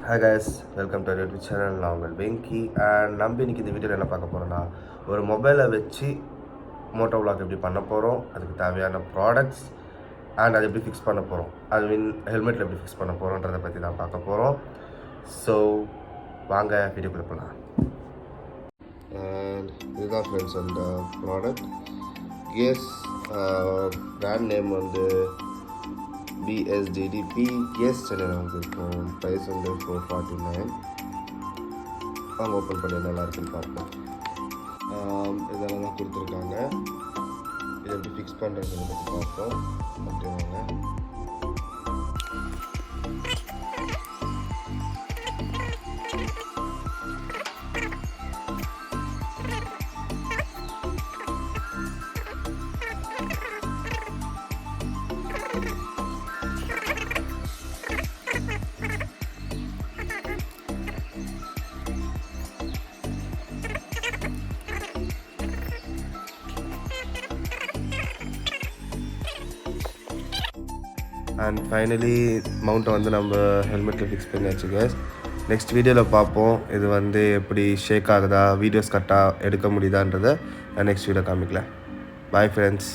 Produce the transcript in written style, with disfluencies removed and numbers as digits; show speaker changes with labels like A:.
A: Hi guys, welcome to YouTube channel. நான் உங்கள் Venky. And நம்ம இன்றைக்கி இந்த வீடியோவில் என்ன பார்க்க போகிறோன்னா, ஒரு மொபைலை வச்சு மோட்டோ விளாக் எப்படி பண்ண போகிறோம், அதுக்கு தேவையான ப்ராடக்ட்ஸ் அண்ட் அதை எப்படி ஃபிக்ஸ் பண்ண போகிறோம், அது ஹெல்மெட்டில் எப்படி ஃபிக்ஸ் பண்ண போகிறோன்றதை பற்றி தான் பார்க்க போகிறோம். ஸோ வாங்க வீடியோக்குள்ளே போகலாம். அண்ட் இதுதான் ஃப்ரெண்ட்ஸ் அந்த ப்ராடக்ட். பிராண்ட் நேம் வந்து BSDDP கேஸ் சேனல் இருக்கும். ப்ரைஸ் வந்து 449. வாங்க ஓப்பன் பண்ணி நல்லா இருக்குன்னு பார்ப்போம். இதெல்லாம் தான் கொடுத்துருக்காங்க. இதை எப்படி ஃபிக்ஸ் பண்ணுறதுன்னு பற்றி பார்ப்போம். ஓகேவாங்க. அண்ட் ஃபைனலி மவுண்ட்டை வந்து நம்ம ஹெல்மெட்டில் ஃபிக்ஸ் பண்ணியாச்சு கேஸ். நெக்ஸ்ட் வீடியோவில் பார்ப்போம் இது வந்து எப்படி ஷேக் ஆகுதா, வீடியோஸ் கரெக்டாக எடுக்க முடியுதான்றதை நான் நெக்ஸ்ட் வீடியோ காமிக்கல. Bye friends.